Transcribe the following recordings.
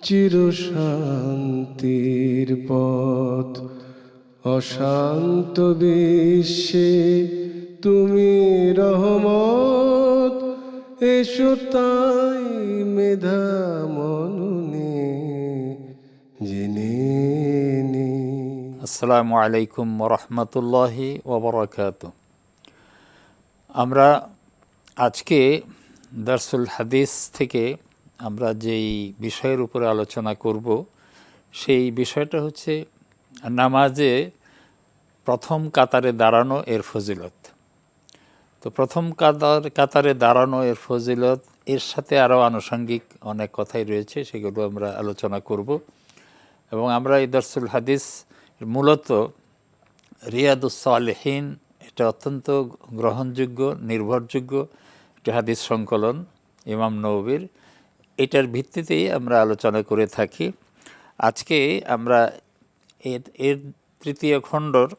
চিরশান্তির পথ, অশান্ত বিশ্বে তুমি রহমত, এসো তাই মেধা মননে জেনে নি। আসসালামু আলাইকুম ওরহমতুল্লাহি ওবরাকাতুহু। আমরা আজকে দারসুল হাদিস থেকে আমরা যেই বিষয়ের উপরে আলোচনা করব সেই বিষয়টা হচ্ছে নামাজে প্রথম কাতারে দাঁড়ানো এর ফজিলত। তো প্রথম কাতারে দাঁড়ানো এর ফজিলত, এর সাথে আরও আনুষঙ্গিক অনেক কথাই রয়েছে, সেগুলো আমরা আলোচনা করব। এবং আমরা এই দারসুল হাদিস মূলত রিয়াদুস সালেহীন, এটা অত্যন্ত গ্রহণযোগ্য নির্ভরযোগ্য একটি হাদিস সংকলন ইমাম নববীর, এটার ভিত্তিতেই আমরা আলোচনা করে থাকি। আজকে আমরা এর তৃতীয় খণ্ডর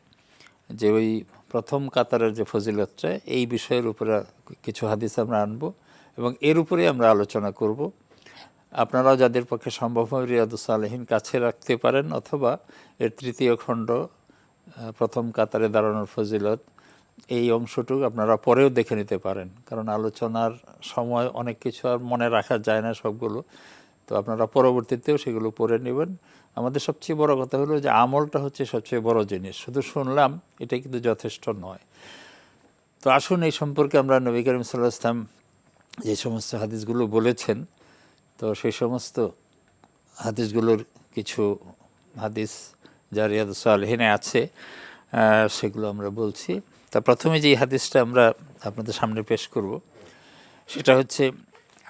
যে ওই প্রথম কাতারের যে ফজিলতটা, এই বিষয়ের উপরে কিছু হাদিস আমরা আনব এবং এর উপরে আমরা আলোচনা করব। আপনারাও যাদের পক্ষে সম্ভব হয় রিয়াদুস সালেহীন কাছে রাখতে পারেন, অথবা এর তৃতীয় খণ্ড প্রথম কাতারে দাঁড়ানোর ফজিলত, এই অংশটুকু আপনারা পরেও দেখে নিতে পারেন, কারণ আলোচনার সময় অনেক কিছু আর মনে রাখা যায় না সবগুলো। তো আপনারা পরবর্তীতেও সেগুলো পড়ে নেবেন। আমাদের সবচেয়ে বড় কথা হলো যে আমলটা হচ্ছে সবচেয়ে বড় জিনিস, শুধু শুনলাম এটা কিন্তু যথেষ্ট নয়। তো আসুন এই সম্পর্কে আমরা নবী করিম সাল্লাল্লাহু আলাইহি ওয়াসাল্লাম যে সমস্ত হাদিসগুলো বলেছেন, তো সেই সমস্ত হাদিসগুলোর কিছু হাদিস যা রিয়াদুস সালেহীনে আছে সেগুলো আমরা বলছি। তা প্রথমে যে হাদিসটা আমরা আপনাদের সামনে পেশ করব সেটা হচ্ছে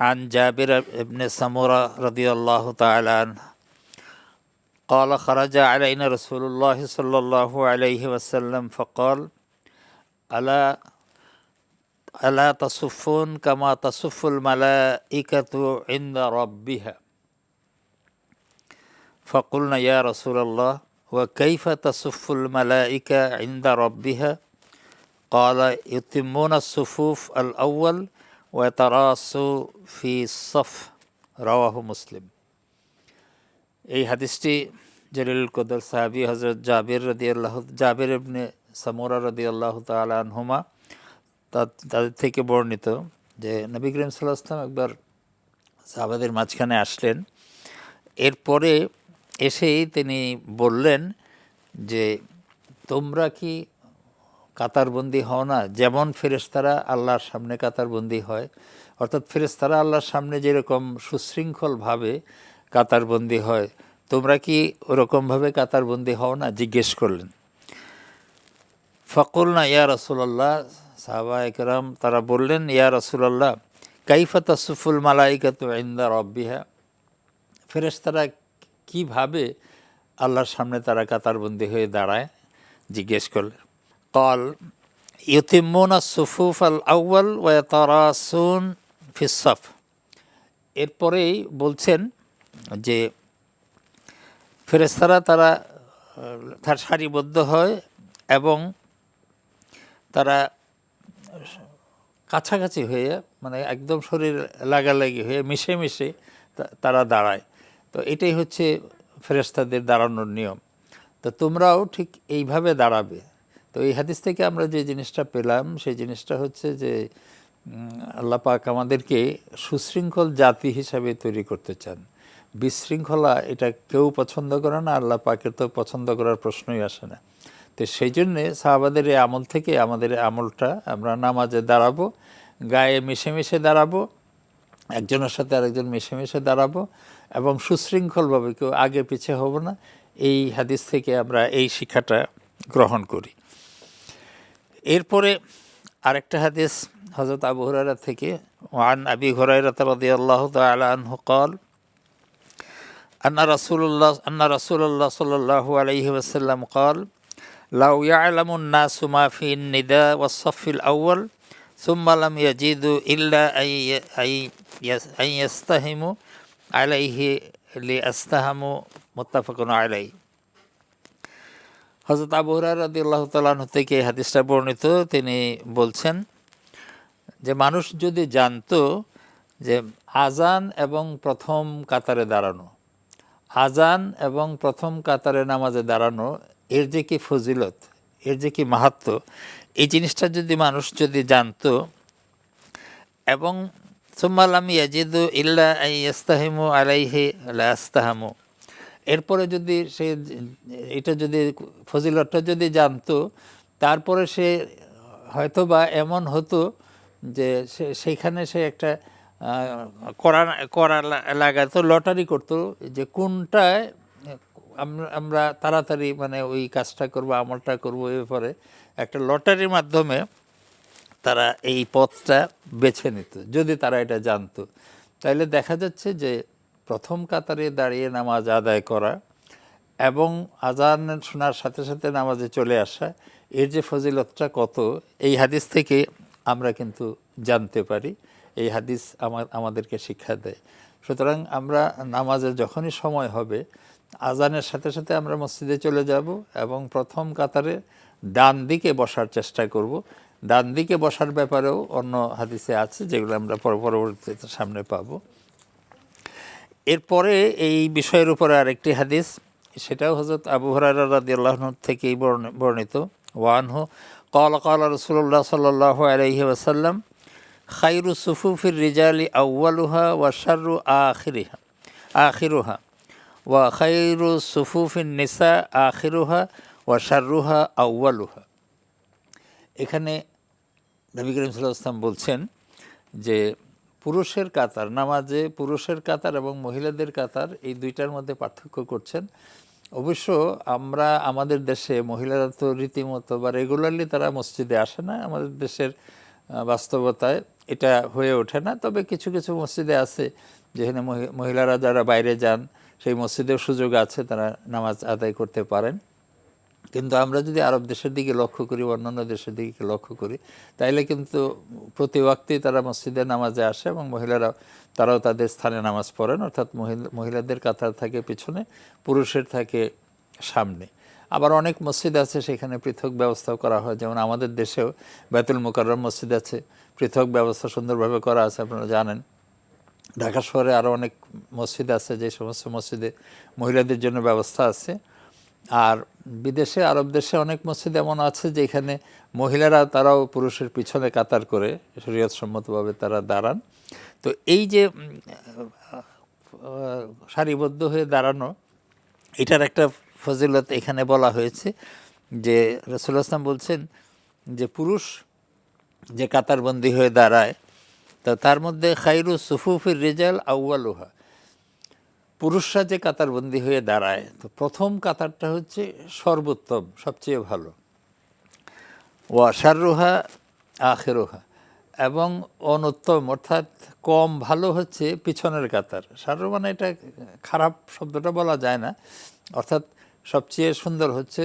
আন জাবির ইবনে সামুরা রাদিয়াল্লাহু তাআলা আনহু قال خرج علينا رسول الله صلى الله عليه وسلم فقال ألا تصفون كما تصف الملائكة عند ربها فقلنا يا رسول الله وكيف تصف الملائكة عند ربها قال يتمون الصفوف الأول ويتراصوا في الصف رواه مسلم। এই হাদিসটি জলিলুল কদর সাহাবী হযরত জাবির ইবনে সামুরা রাদিয়াল্লাহু তাআলা আনহুমা তাদের থেকে বর্ণিত যে নবী করিম সাল্লাল্লাহু আলাইহি ওয়াসাল্লাম একবার সাহাবাদের মাঝখানে আসলেন। এরপরে এসেই তিনি বললেন যে তোমরা কি কাতারবন্দি হও না, যেমন ফেরেশতারা আল্লাহর সামনে কাতারবন্দি হয়, অর্থাৎ ফেরেশতারা আল্লাহর সামনে যেরকম সুশৃঙ্খলভাবে কাতারবন্দি হয়, তোমরা কি ওরকমভাবে কাতারবন্দি হও না, জিজ্ঞেস করলেন। ফাকুলনা ইয়া রাসূলুল্লাহ, সাহাবায়ে কেরাম তারা বললেন, ইয়া রাসূলুল্লাহ কাইফা তাসুফুল মালাইকাতু ইনদা রাব্বিহা, ফেরেশতারা কিভাবে আল্লাহর সামনে তারা কাতারবন্দি হয়ে দাঁড়ায়, জিজ্ঞেস করলেন। قال يتمون الصفوف الأول ويتراصون في الصف, এরপরেই বলছেন যে ফেরেশতারা তারা সারিবদ্ধ হয় এবং তারা কাছাকাছি হয়ে, মানে একদম শরীর লাগালাগি হয়ে মিশে মিশে তারা দাঁড়ায়। তো এটাই হচ্ছে ফেরেশতাদের দাঁড়ানোর নিয়ম। তো তোমরাও ঠিক এইভাবে দাঁড়াবে। তো এই হাদিস থেকে আমরা যে জিনিসটা পেলাম সেই জিনিসটা হচ্ছে যে আল্লাহ পাক আমাদেরকে সুশৃঙ্খল জাতি হিসাবে তৈরি করতে চান। বিশৃঙ্খলা এটা কেউ পছন্দ করে না, আল্লাহ পাকের তো পছন্দ করার প্রশ্নই আসে না। তো সেই জন্যে সাহাবাদের এই আমল থেকে আমাদের আমলটা, আমরা নামাজে দাঁড়াবো, গায়ে মিশে মিশে দাঁড়াবো, একজনের সাথে আরেকজন মিশে মিশে দাঁড়াবো এবং সুশৃঙ্খলভাবে, কেউ আগে পিছে হব না। এই হাদিস থেকে আমরা এই শিক্ষাটা গ্রহণ করি। এরপরে আরেকটা হাদিস হযরত আবু হুরায়রা থেকে, ওয়ান আবি হুরায়রা রাদিয়াল্লাহু তাআলা আনহু قال আন্না রাসূলুল্লাহ সাল্লাল্লাহু আলাইহি ওয়াসাল্লাম قال লাউ ইয়ালামুন নাসু মা ফি নিদা ওয়াস সাফিল আউয়াল সুম্মা লাম ইয়াজিদু ইল্লা আন ইয়াস্তাহিমু আলাইহি লিআস্তাহামু, মুত্তাফাকুন আলাইহি। হযরত আবু হুরায়রা রাদিয়াল্লাহু তাআলা আনহু থেকে এই হাদিসটা বর্ণিত। তিনি বলছেন যে মানুষ যদি জানতো যে আজান এবং প্রথম কাতারে দাঁড়ানো আজান এবং প্রথম কাতারে নামাজে দাঁড়ানো এর যে কি ফজিলত, এর যে কি মাহাত্ম্য, এই জিনিসটা যদি মানুষ যদি জানতো, এবং সুম্মালাম ইয়াজিদু ইল্লা ইয়াস্তাহিমু আলাইহি লা আস্তাহামু, এরপরে যদি সে এটা যদি ফজিলতটা যদি জানতো, তারপরে সে হয়তোবা এমন হতো যে সেইখানে সে একটা করা করা লাগাতো, লটারি করতো যে কোনটায় আমরা তাড়াতাড়ি মানে ওই কাজটা করব, আমলটা করব, এ ব্যাপারে একটা লটারির মাধ্যমে তারা এই পথটা বেছে নিত যদি তারা এটা জানতো। তাইলে দেখা যাচ্ছে যে প্রথম কাতারে দাঁড়িয়ে নামাজ আদায় করা এবং আজান শোনার সাথে সাথে নামাজে চলে আসা, এর যে ফজিলতটা কত, এই হাদিস থেকে আমরা কিন্তু জানতে পারি। এই হাদিস আমাদেরকে শিক্ষা দেয়। সুতরাং আমরা নামাজের যখনই সময় হবে, আজানের সাথে সাথে আমরা মসজিদে চলে যাব এবং প্রথম কাতারে ডান দিকে বসার চেষ্টা করব। ডান দিকে বসার ব্যাপারেও অন্য হাদিসে আছে, যেগুলো আমরা পরবর্তীতে সামনে পাব। এরপরে এই বিষয়ের উপরে আরেকটি হাদিস, সেটাও হযরত আবু হুরায়রা রাদিয়াল্লাহু আনহু থেকেই বর্ণিত। ওয়ানহু ক্বালা ক্বালা রাসূলুল্লাহ সাল্লাল্লাহু আলাইহি ওয়াসাল্লাম খায়রু সুফুফির রিজালি আউয়ালুহা ওয়া শাররু আখিরুহা ওয়া খায়রু সুফুফিন নিসা আখিরুহা ওয়া শাররুহা আউয়ালুহা। এখানে নবী করিম সাল্লাল্লাহু আলাইহি ওয়াসাল্লাম বলছেন যে পুরুষের কাতার, নামাজে পুরুষের কাতার এবং মহিলাদের কাতার, এই দুইটার মধ্যে পার্থক্য করছেন। অবশ্য আমরা আমাদের দেশে মহিলারা তো রীতিমতো বা রেগুলারলি তারা মসজিদে আসে না, আমাদের দেশের বাস্তবতায় এটা হয়ে ওঠে না। তবে কিছু কিছু মসজিদে আছে যেখানে মহিলারা যারা বাইরে যান, সেই মসজিদের সুযোগ আছে, তারা নামাজ আদায় করতে পারেন। কিন্তু আমরা যদি আরব দেশের দিকে লক্ষ্য করি, অন্যান্য দেশের দিকে লক্ষ্য করি, তাইলে কিন্তু প্রতি ওয়াক্তেই তারা মসজিদে নামাজে আসে এবং তারাও তাদের স্থানে নামাজ পড়েন, অর্থাৎ মহিলাদের কাতার থাকে পিছনে, পুরুষের থাকে সামনে। আবার অনেক মসজিদ আছে সেখানে পৃথক ব্যবস্থাও করা হয়, যেমন আমাদের দেশেও বাইতুল মুকাররম মসজিদ আছে, পৃথক ব্যবস্থা সুন্দরভাবে করা আছে, আপনারা জানেন। ঢাকা শহরে আরও অনেক মসজিদ আছে, যে সমস্ত মসজিদে মহিলাদের জন্য ব্যবস্থা আছে। আর বিদেশে, আরব দেশে অনেক মসজিদ এমন আছে যেখানে মহিলারা তারাও পুরুষের পিছনে কাতার করে শরীয়ত সম্মতভাবে তারা দাঁড়ান। তো এই যে সারিবদ্ধ হয়ে দাঁড়ানো, এটার একটা ফজিলত এখানে বলা হয়েছে যে রাসূলুল্লাহ সাল্লাল্লাহু আলাইহি ওয়াসাল্লাম বলছেন যে পুরুষ যে কাতারবন্দি হয়ে দাঁড়ায়, তো তার মধ্যে খায়রু সুফুফির রিজাল আউয়ালুহা, পুরুষরা যে কাতারবন্দি হয়ে দাঁড়ায়, তো প্রথম কাতারটা হচ্ছে সর্বোত্তম, সবচেয়ে ভালো। ওয়া শাররুহা আখিরুহা, এবং অনুত্তম অর্থাৎ কম ভালো হচ্ছে পিছনের কাতার। শাররু মানে এটা খারাপ শব্দটা বলা যায় না, অর্থাৎ সবচেয়ে সুন্দর হচ্ছে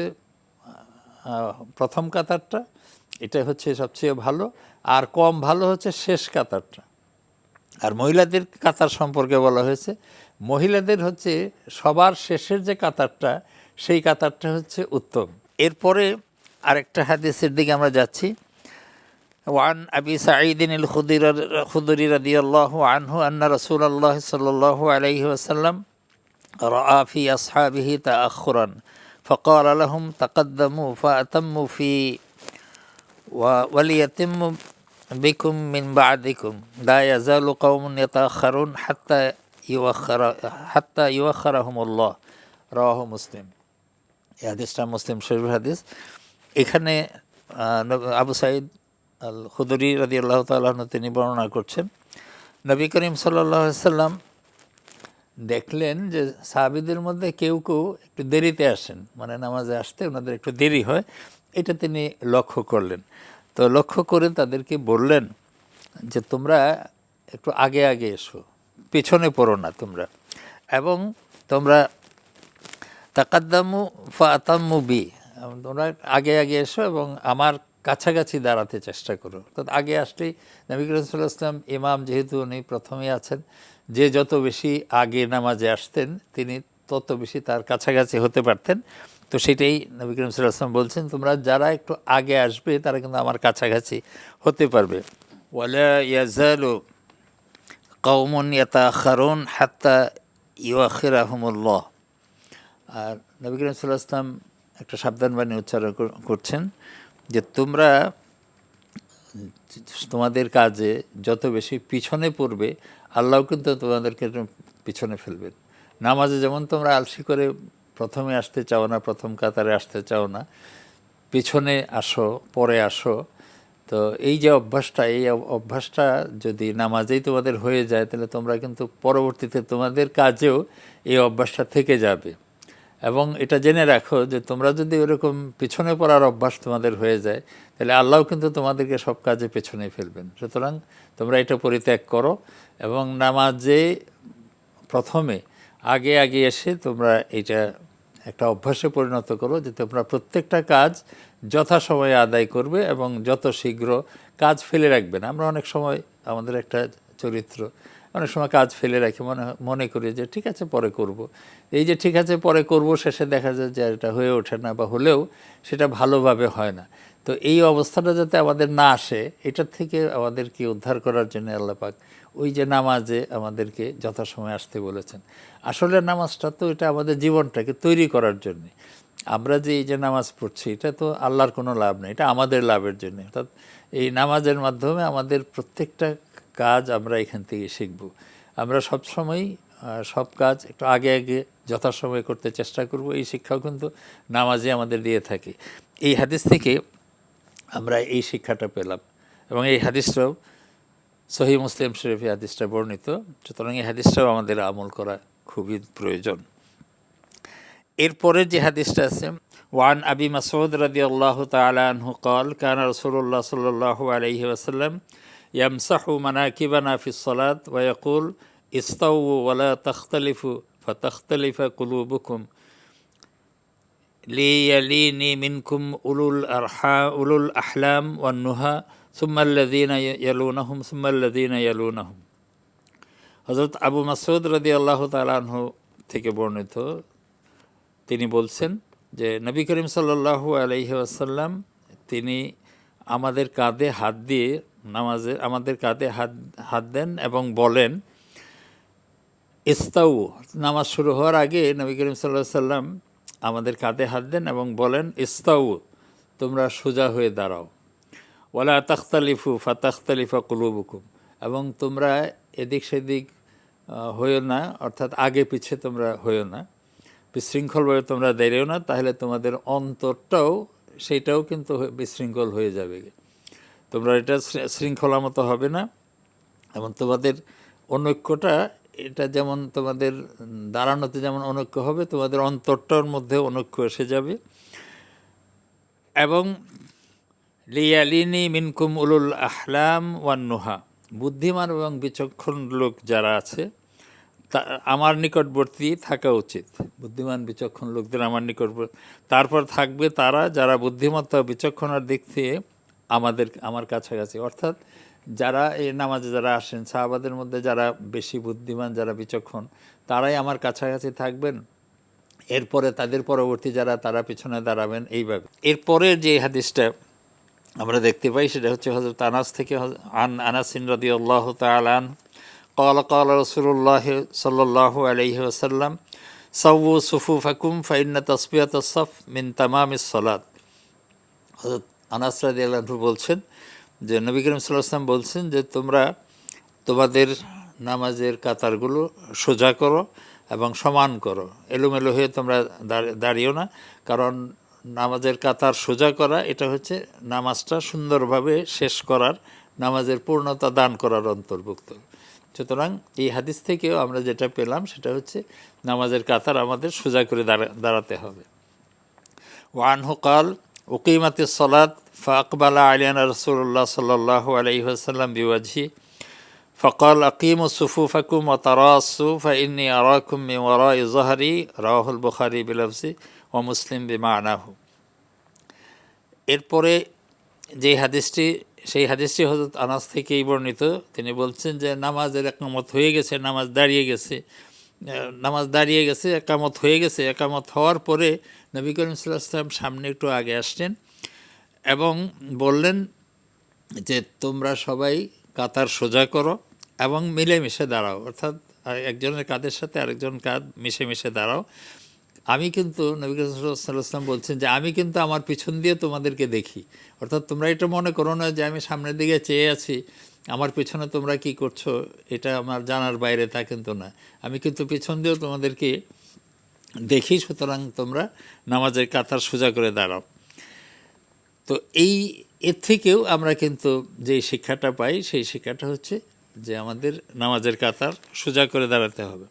প্রথম কাতারটা, এটা হচ্ছে সবচেয়ে ভালো, আর কম ভালো হচ্ছে শেষ কাতারটা। আর মহিলাদের কাতার সম্পর্কে বলা হয়েছে, মহিলাদের হচ্ছে সবার শেষের যে কাতারটা, সেই কাতারটা হচ্ছে উত্তম। এরপরে আরেকটা হাদিসের দিকে আমরা যাচ্ছি। ওয়ান আবি সাঈদিন আল খুদরি রাদিয়াল্লাহু আনহু আন্না রাসূলুল্লাহ সাল্লাল্লাহু আলাইহি ওয়াসাল্লাম রাআ ফি আসহাবিহি তাআখুরান ফাকালা লাহুম তাকাদ্দামু ফাআতাম্মু ফি ওয়ালিয়াতিম্মু বিকুম মিন বা'দিকুম লা ইয়াজালু কওমুন ইয়াতাআখারুন হাত্তা ইউআখারাহুমুল্লাহ, রাওয়াহু মুসলিম। এই হাদিসটা মুসলিম শরীফের হাদিস। এখানে আবু সাঈদ আল খুদরি রাদিয়াল্লাহু তাআলা আনহু তিনি বর্ণনা করছেন, নবী করিম সাল্লাল্লাহু আলাইহি ওয়াসাল্লাম দেখলেন যে সাহাবীদের মধ্যে কেউ কেউ একটু দেরিতে আসেন, মানে নামাজে আসতে ওনাদের একটু দেরি হয়, এটা তিনি লক্ষ্য করলেন। তো লক্ষ্য করে তাদেরকে বললেন যে তোমরা একটু আগে আগে এসো, পেছনে পড়ো না তোমরা, এবং তোমরা তাকাদ্দামু ফাআতাম্মু বি, তোমরা আগে আগে এসো এবং আমার কাছাকাছি দাঁড়াতে চেষ্টা করো। তো আগে আসলেই নবী করিম সাল্লাল্লাহু আলাইহি ওয়াসাল্লাম ইমাম, যেহেতু উনি প্রথমেই আছেন, যে যত বেশি আগে নামাজে আসতেন তিনি তত বেশি তার কাছাকাছি হতে পারতেন। তো সেটাই নবী করিম সাল্লাল্লাহু আলাইহি ওয়াসাল্লাম বলছেন, তোমরা যারা একটু আগে আসবে তারা কিন্তু আমার কাছাকাছি হতে পারবে। ওয়ালা ইয়াজালু কওমুন ইয়াতাআখারুন হাত্তা ইউআখিরাহুমুল্লাহ, আর নবী করিম সাল্লাল্লাহু আলাইহি ওয়াসাল্লাম একটা সাবধানবাণী উচ্চারণ করছেন যে তোমরা তোমাদের কাজে যত বেশি পিছনে পড়বে, আল্লাহ কিন্তু তোমাদেরকে পিছনে ফেলবেন। নামাজে যেমন তোমরা আলসি করে প্রথমে আসতে চাও না, প্রথম কাতারে আসতে চাও না, পিছনে আসো, পরে আসো, তো এই যে অভ্যাসটা, এই অভ্যাসটা যদি নামাজেই তোমাদের হয়ে যায়, তাহলে তোমরা কিন্তু পরবর্তীতে তোমাদের কাজেও এই অভ্যাসটা থেকে যাবে। এবং এটা জেনে রাখো যে তোমরা যদি ওরকম পিছনে পড়ার অভ্যাস তোমাদের হয়ে যায়, তাহলে আল্লাহ কিন্তু তোমাদেরকে সব কাজে পেছনে ফেলবেন। সুতরাং তোমরা এটা পরিত্যাগ করো এবং নামাজে প্রথমে আগে আগে এসে তোমরা এটা একটা অভ্যাসে পরিণত করো যে তোমরা প্রত্যেকটা কাজ যথাসময়ে আদায় করবে এবং যত শীঘ্র কাজ ফেলে রাখবে না। আমরা অনেক সময় আমাদের একটা চরিত্র, অনেক সময় কাজ ফেলে রাখি, মনে করি যে ঠিক আছে পরে করব। এই যে ঠিক আছে পরে করব, শেষে দেখা যায় যে এটা হয়ে ওঠে না, বা হলেও সেটা ভালোভাবে হয় না। তো এই অবস্থাটা যাতে আমাদের না আসে, এটার থেকে আমাদেরকে উদ্ধার করার জন্য আল্লাহ পাক ওই যে নামাজে আমাদেরকে যথাসময়ে আসতে বলেছেন। আসলে নামাজটা তো এটা আমাদের জীবনটাকে তৈরি করার জন্যে। আমরা যে এই যে নামাজ পড়ছি, এটা তো আল্লাহর কোনো লাভ নেই, এটা আমাদের লাভের জন্য। অর্থাৎ এই নামাজের মাধ্যমে আমাদের প্রত্যেকটা কাজ আমরা এখান থেকে শিখব। আমরা সবসময় সব কাজ একটু আগে আগে যথাসময়ে করতে চেষ্টা করব, এই শিক্ষাও কিন্তু নামাজে আমাদের দিয়ে থাকে। এই হাদিস থেকে আমরা এই শিক্ষাটা পেলাম এবং এই হাদিসটাও সহিহ মুসলিম শরীফে হাদিসটা বর্ণিত। সুতরাং এই হাদিসটাও আমাদের আমল করা খুবই প্রয়োজন। এরপরে যে হাদিসটা আছে, ওয়ান আবি মাসউদ রাদিয়াল্লাহু তাআলা আনহু قال كان رسول الله صلى الله عليه وسلم يمسح مناكبنا في الصلاة ويقول استووا ولا تختلفوا فتختلف قلوبكم ليليني منكم أولو الأحلام والنهى ثم الذين يلونهم ثم الذين يلونهم। হযরত আবু মাসউদ রাদিয়াল্লাহু তাআলা আনহু থেকে বর্ণিত, তিনি বলছেন যে নবী করিম সাল্লাল্লাহু আলাইহি ওয়াসাল্লাম তিনি আমাদের কাঁধে হাত দিয়ে নামাজে আমাদের কাঁধে হাত দেন এবং বলেন ইস্তাউ। নামাজ শুরু হওয়ার আগে নবী করিম সাল্লাল্লাহু আলাইহি ওয়াসাল্লাম আমাদের কাঁধে হাত দেন এবং বলেন ইস্তাউ, তোমরা সোজা হয়ে দাঁড়াও। ওয়ালা তাখতালিফু ফাতাখতালিফা কুলুবুকুম, এবং তোমরা এদিক সেদিক হইও না, অর্থাৎ আগে পিছে তোমরা হইও না, বিশৃঙ্খলভাবে তোমরা দাঁড়িয়েও না, তাহলে তোমাদের অন্তরটাও সেইটাও কিন্তু বিশৃঙ্খল হয়ে যাবে। তোমরা এটা শৃঙ্খলা মতো হবে না এবং তোমাদের অনৈক্যটা, এটা যেমন তোমাদের দাঁড়ানোতে যেমন অনৈক্য হবে, তোমাদের অন্তরটার মধ্যে অনৈক্য এসে যাবে। এবং লিয়ালিনি মিনকুম উলুল আহলাম ওয়ান নুহা, বুদ্ধিমান এবং বিচক্ষণ লোক যারা আছে আমার নিকটবর্তী থাকা উচিত। বুদ্ধিমান বিচক্ষণ লোকদের আমার নিকটবর্তী, তারপর থাকবে তারা যারা বুদ্ধিমত্তা বিচক্ষণার দিক থেকে আমার কাছাকাছি। অর্থাৎ যারা এই নামাজে যারা আসেন, সাহাবাদের মধ্যে যারা বেশি বুদ্ধিমান, যারা বিচক্ষণ, তারাই আমার কাছাকাছি থাকবেন। এরপরে তাদের পরবর্তী যারা, তারা পিছনে দাঁড়াবেন, এইভাবে। এরপরের যে হাদিসটা আমরা দেখতে পাই সেটা হচ্ছে হযরত আনাস থেকে, আনাস রাদিয়াল্লাহু তাআলা আনহু قال قال رسول الله صلى الله عليه وسلم سووا صفوفكم فإن تسوية الصف من تمام الصلاة। হযরত আনাস রাদিয়াল্লাহু আনহু বলছেন যে নবী করিম সাল্লাল্লাহু আলাইহি ওয়াসাল্লাম বলছেন যে তোমরা তোমাদের নামাজের কাতারগুলো সোজা করো এবং সমান করো, এলোমেলো হয়ে তোমরা দাঁড়িও না। কারণ নামাজের কাতার সোজা করা এটা হচ্ছে নামাজটা সুন্দরভাবে শেষ করার, নামাজের পূর্ণতা দান করার অন্তর্ভুক্ত। সুতরাং এই হাদিস থেকেও আমরা যেটা পেলাম সেটা হচ্ছে নামাজের কাতার আমাদের সোজা করে দাঁড়াতে হবে। ওয়ানহু কাল উকিমাতিস সালাত ফাকবালা আলিয়ানা রাসূলুল্লাহ সাল্লাল্লাহু আলাইহি ওয়াসাল্লাম বিওয়াজহি فقال أقيموا صفوفكم وتراصوا فإني أراكم من وراء ظهري رواه البخاري بلفظ ومسلم بمعناه। এরপরে যে হাদিসটি, সেই হাদিসটি হযরত আনাস থেকেই বর্ণিত। তিনি বলছেন যে নামাজের একামত হয়ে গেছে, নামাজ দাঁড়িয়ে গেছে, একামত হয়ে গেছে। একামত হওয়ার পরে নবী করিম সাল্লাল্লাহু আলাইহি ওয়াসাল্লাম সামনে একটু আগে আসলেন এবং বললেন যে তোমরা সবাই কাতার সোজা করো এবং মিলেমিশে দাঁড়াও, অর্থাৎ একজনের কাঁধের সাথে আরেকজন কাঁধ মিশে দাঁড়াও। আমি কিন্তু নবী করিম সাল্লাল্লাহু আলাইহি ওয়াসাল্লাম বলছেন যে আমি কিন্তু আমার পিছন দিয়ে তোমাদেরকে দেখি। অর্থাৎ তোমরা এটা মনে করো না যে আমি সামনের দিকে চেয়ে আছি, আমার পিছনে তোমরা কি করছো এটা আমার জানার বাইরে, তা কিন্তু না। আমি কিন্তু পিছন দিয়েও তোমাদেরকে দেখি, সুতরাং তোমরা নামাজের কাতার সোজা করে দাঁড়াও। তো এর থেকেও আমরা কিন্তু যেই শিক্ষাটা পাই সেই শিক্ষাটা হচ্ছে যে আমাদের নামাজের কাতার সোজা করে দাঁড়াতে হবে।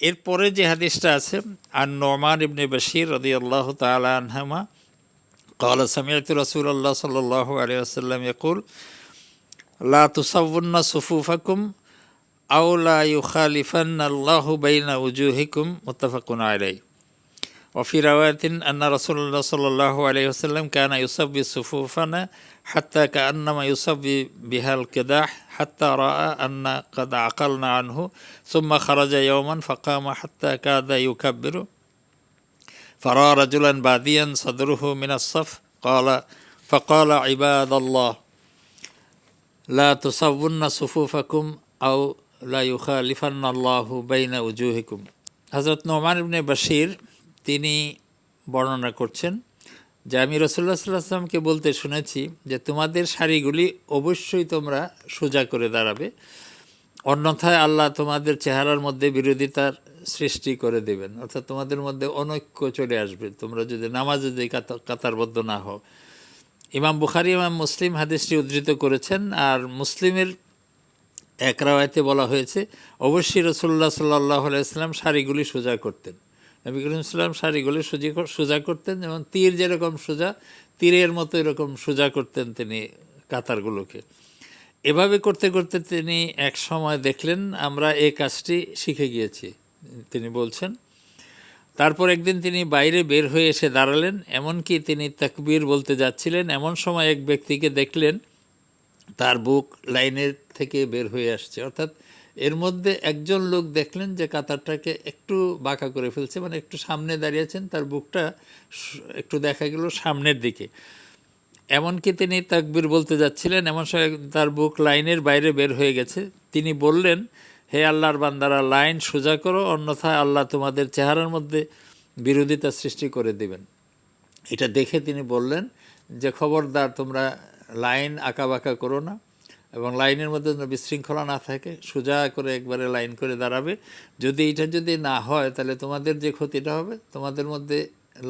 এরপরে যে হাদিসটা আছে, আর নোমান ইবনে বশির রাদিয়াল্লাহু তাআলা আনহুমা قال سمعت رسول الله صلى الله عليه وسلم يقول لا تصون صفوفكم أو لا يخالفن الله بين وجوهكم متفق عليه وفي رواية أن رسول الله صلى الله عليه وسلم كان يصلي صفوفنا حتى كأنما يصلي بها القداح حتى رأى أن قد عقلنا عنه ثم خرج يوما فقام حتى كاد يكبر فرأى رجلا باديا صدره من الصف فقال عباد الله لا تصون صفوفكم أو لا يخالفن الله بين وجوهكم। হযরত নোমান ইবনে বশির তিনি বর্ণনা করছেন যে আমি রাসূলুল্লাহ সাল্লাল্লাহু আলাইহি ওয়াসাল্লামকে বলতে শুনেছি যে তোমাদের সারিগুলি অবশ্যই তোমরা সোজা করে দাঁড়াবে, অন্যথায় আল্লাহ তোমাদের চেহারার মধ্যে বিরোধিতার সৃষ্টি করে দেবেন। অর্থাৎ তোমাদের মধ্যে অনৈক্য চলে আসবে তোমরা যদি নামাজে যদি কাতারবদ্ধ না হও। ইমাম বুখারী ইমাম মুসলিম হাদিসটি উদ্ধৃত করেছেন। আর মুসলিমের এক রাওয়ায়াতে বলা হয়েছে অবশ্যই রাসূলুল্লাহ সাল্লাল্লাহু আলাইহি ওয়াসাল্লাম সারিগুলি সোজা করতেন। নবী করিম সাল্লাল্লাহু আলাইহি ওয়াসাল্লাম সারিগুলি সোজা করতেন, যেমন তীর যেরকম সোজা, তীরের মতো এরকম সোজা করতেন তিনি কাতারগুলোকে। এভাবে করতে করতে তিনি এক সময় দেখলেন আমরা এই কাজটি শিখে গিয়েছি, তিনি বলছেন। তারপর একদিন তিনি বাইরে বের হয়ে এসে দাঁড়ালেন, এমনকি তিনি তাকবীর বলতে যাচ্ছিলেন, এমন সময় এক ব্যক্তিকে দেখলেন তার বুক লাইনের থেকে বের হয়ে আসছে। অর্থাৎ এর মধ্যে একজন লোক দেখলেন যে কাতারটাকে একটু বাঁকা করে ফেলছে, মানে একটু সামনে দাঁড়িয়েছেন, তার বুকটা একটু দেখা গেল সামনের দিকে। এমনকি তিনি তাকবীর বলতে যাচ্ছিলেন, এমন সময় তার বুক লাইনের বাইরে বের হয়ে গেছে। তিনি বললেন, হে আল্লাহর বান্দারা, লাইন সোজা করো, অন্যথায় আল্লাহ তোমাদের চেহারার মধ্যে বিরোধিতা সৃষ্টি করে দিবেন। এটা দেখে তিনি বললেন যে খবরদার তোমরা লাইন আঁকাবাঁকা করো না, এবং লাইনের মধ্যে বিশৃঙ্খলা না থাকে, সোজা করে একবারে লাইন করে দাঁড়াবে। যদি না হয় তাহলে তোমাদের যে ক্ষতিটা হবে, তোমাদের মধ্যে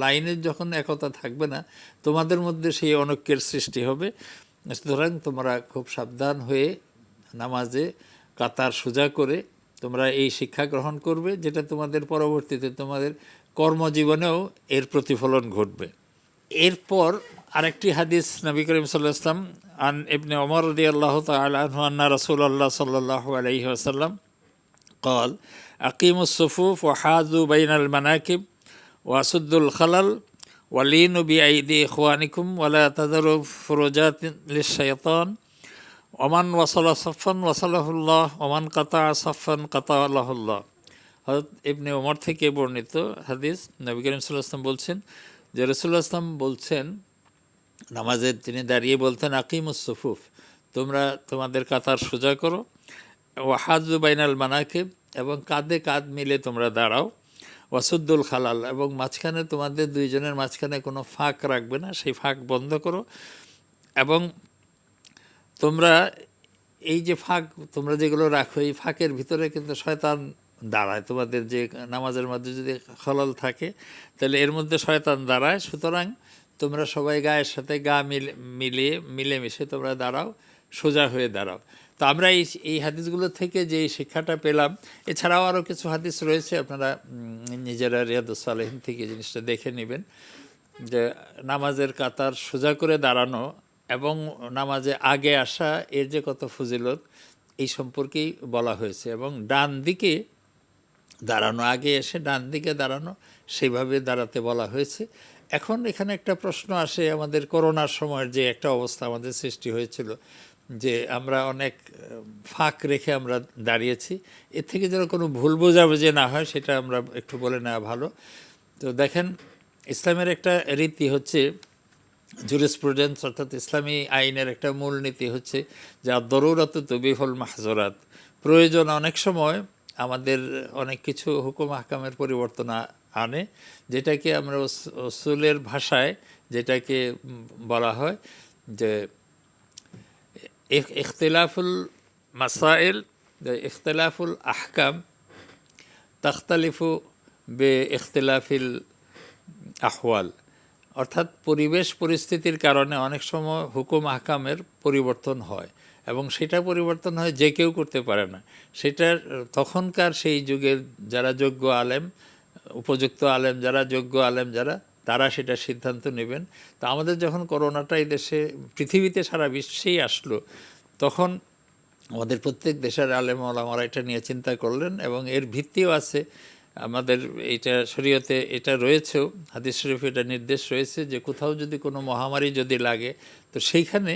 লাইনের যখন একতা থাকবে না, তোমাদের মধ্যে সেই অনৈক্যের সৃষ্টি হবে। সুতরাং তোমরা খুব সাবধান হয়ে নামাজে কাতার সোজা করে তোমরা এই শিক্ষা গ্রহণ করবে, যেটা তোমাদের পরবর্তীতে তোমাদের কর্মজীবনেও এর প্রতিফলন ঘটবে। এরপর আরেকটি হাদিস নবী করিম সাল্লাল্লাহু আলাইহি ওয়াসাল্লাম আন ইবনে ওমর রাদিয়াল্লাহু তাআলা আনহু আন্না রাসূলুল্লাহ সাল্লাল্লাহু আলাইহি ওয়াসাল্লাম قال أقيموا الصفوف وحاذوا بين المناكب وأسدوا الخلل ولينوا بأيدي إخوانكم ولا تذروا فروجات للشيطان ومن وصل صفا وصله الله ومن قطع صفا قطع له الله। হযরত ইবনে ওমর থেকে বর্ণিত হাদিস, নবী করিম সাল্লাল্লাহু আলাইহি ওয়াসাল্লাম বলছেন যে রাসূলুল্লাহ সাল্লাল্লাহু আলাইহি ওয়াসাল্লাম বলছেন, নামাজে তিনি দাঁড়িয়ে বলতেন আকিমুস সুফুফ, তোমরা তোমাদের কাতার সোজা করো, ওয়াহাজু বাইনাল মানাকিব, এবং কাঁধে কাঁধ মিলে তোমরা দাঁড়াও, ওয়াসুদ্দুল খালাল, এবং মাঝখানে তোমাদের দুইজনের মাঝখানে কোনো ফাঁক রাখবে না, সেই ফাঁক বন্ধ করো। এবং তোমরা এই যে ফাঁক তোমরা যেগুলো রাখো, এই ফাঁকের ভিতরে কিন্তু শয়তান দাঁড়ায়। তোমাদের যে নামাজের মধ্যে যদি খলল থাকে তাহলে এর মধ্যে শয়তান দাঁড়ায়। সুতরাং তোমরা সবাই গায়ের সাথে গা মিলেমিশে তোমরা দাঁড়াও, সোজা হয়ে দাঁড়াও। তো আমরা এই হাদিসগুলো থেকে যে শিক্ষাটা পেলাম, এছাড়াও আরও কিছু হাদিস রয়েছে, আপনারা নিজেরা রিয়াদুস সালেহিন থেকে জিনিসটা দেখে নেবেন, যে নামাজের কাতার সোজা করে দাঁড়ানো এবং নামাজে আগে আসা এর যে কত ফজিলত এই সম্পর্কেই বলা হয়েছে। এবং ডান দিকে দাঁড়ানো, আগে এসে ডান দিকে দাঁড়ানো, সেইভাবে দাঁড়াতে বলা হয়েছে। এখন এখানে একটা প্রশ্ন আসে, আমাদের করোনার সময়ের যে একটা অবস্থা আমাদের সৃষ্টি হয়েছিল, যে আমরা অনেক ফাঁক রেখে আমরা দাঁড়িয়েছি, এর থেকে যেন কোনো ভুল বোঝাবুঝি না হয় সেটা আমরা একটু বলে নেওয়া ভালো। তো দেখেন, ইসলামের একটা রীতি হচ্ছে জুরিসপ্রুডেন্স, অর্থাৎ ইসলামী আইনের একটা মূল নীতি হচ্ছে যে দরুরাত তুবিহুল মাহজুরাত, প্রয়োজন অনেক সময় আমাদের অনেক কিছু হুকুম আহকামের পরিবর্তন আনে, যেটাকে আমরা উসুলের ভাষায় যেটাকে বলা হয় যে ইখতিলাফুল মাসাইল, ইখতিলাফুল আহকাম তাখতালিফু বে ইখতিলাফিল আহওয়াল, অর্থাৎ পরিবেশ পরিস্থিতির কারণে অনেক সময় হুকুম আহকামের পরিবর্তন হয়, এবং সেটা পরিবর্তন হয় যে কেউ করতে পারে না। সেটার তখনকার সেই যুগের যারা যোগ্য আলেম, উপযুক্ত আলেম যারা, যোগ্য আলেম যারা, তারা সেটা সিদ্ধান্ত নেবেন। তো আমাদের যখন করোনাটা এই দেশে, পৃথিবীতে, সারা বিশ্বেই আসলো, তখন আমাদের প্রত্যেক দেশের আলেম ওলামারা এটা নিয়ে চিন্তা করলেন, এবং এর ভিত্তিও আছে আমাদের এটা শরীয়তে, এটা রয়েছেও, হাদিস শরীফে এটা নির্দেশ রয়েছে যে কোথাও যদি কোনো মহামারী যদি লাগে তো সেইখানে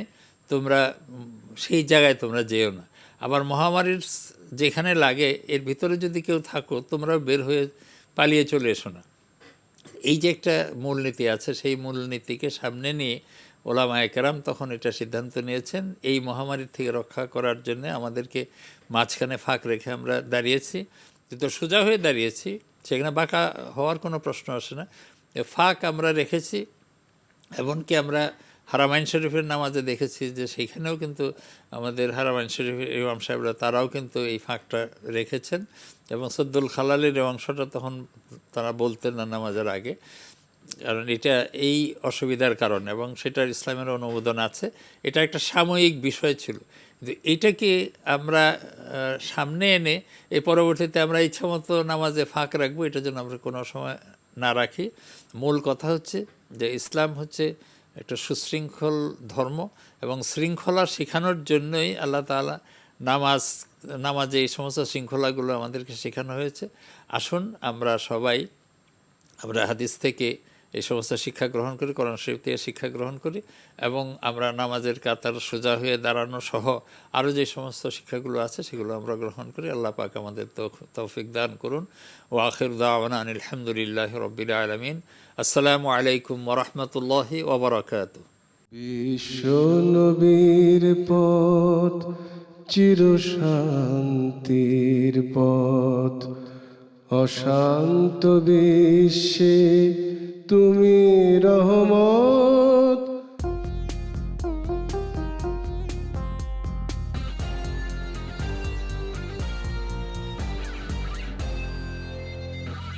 তোমরা সেই জায়গায় তোমরা যেও না। আবার মহামারীর যেখানে লাগে এর ভিতরে যদি কেউ থাকো তোমরা বের হয়ে পালিয়ে চলে এসো না। এই যে একটা মূলনীতি আছে, সেই মূলনীতিকে সামনে নিয়ে ওলামায়ে কেরাম তখন এটা সিদ্ধান্ত নিয়েছেন, এই মহামারীর থেকে রক্ষা করার জন্য আমাদেরকে মাঝখানে ফাঁক রেখে আমরা দাঁড়িয়েছি, কিন্তু সোজা হয়ে দাঁড়িয়েছি, সেখানে বাঁকা হওয়ার কোনো প্রশ্ন আসে না। ফাঁক আমরা রেখেছি, এমনকি আমরা হারামাইন শরীফের নামাজে দেখেছি যে সেইখানেও কিন্তু আমাদের হারামাইন শরীফের ইমাম সাহেবরা তারাও কিন্তু এই ফাঁকটা রেখেছেন, এবং সদ্দুল খালালের অংশটা তখন তারা বলতেন না নামাজের আগে, কারণ এটা এই অসুবিধার কারণে, এবং সেটার ইসলামের অনুমোদন আছে। এটা একটা সাময়িক বিষয় ছিল, কিন্তু এইটাকে আমরা সামনে এনে এই পরবর্তীতে আমরা ইচ্ছামতো নামাজে ফাঁক রাখবো, এটা যেন আমরা কোনো সময় না রাখি। মূল কথা হচ্ছে যে ইসলাম হচ্ছে একটা সুশৃঙ্খল ধর্ম, এবং শৃঙ্খলা শেখানোর জন্যই আল্লাহ তাআলা নামাজে এই সমস্ত শৃঙ্খলাগুলো আমাদেরকে শেখানো হয়েছে। আসুন আমরা সবাই, আমরা হাদিস থেকে এই সমস্ত শিক্ষা গ্রহণ করি, কোরআন শরীফ থেকে শিক্ষা গ্রহণ করি, এবং আমরা নামাজের কাতার সোজা হয়ে দাঁড়ানো সহ আরও যে সমস্ত শিক্ষাগুলো আছে সেগুলো আমরা গ্রহণ করি। আল্লাহ পাক আমাদের তৌফিক দান করুন। ও আখির দাওয়ানা আনিল হামদুলিল্লাহি রাব্বিল আলামিন। আসসালামু আলাইকুম ওয়া রাহমাতুল্লাহি ওয়া বারাকাতুহু। বিশ্ব নবীর পথ চির শান্তির পথ, অশান্ত বিশ্বে তুমি রহমত।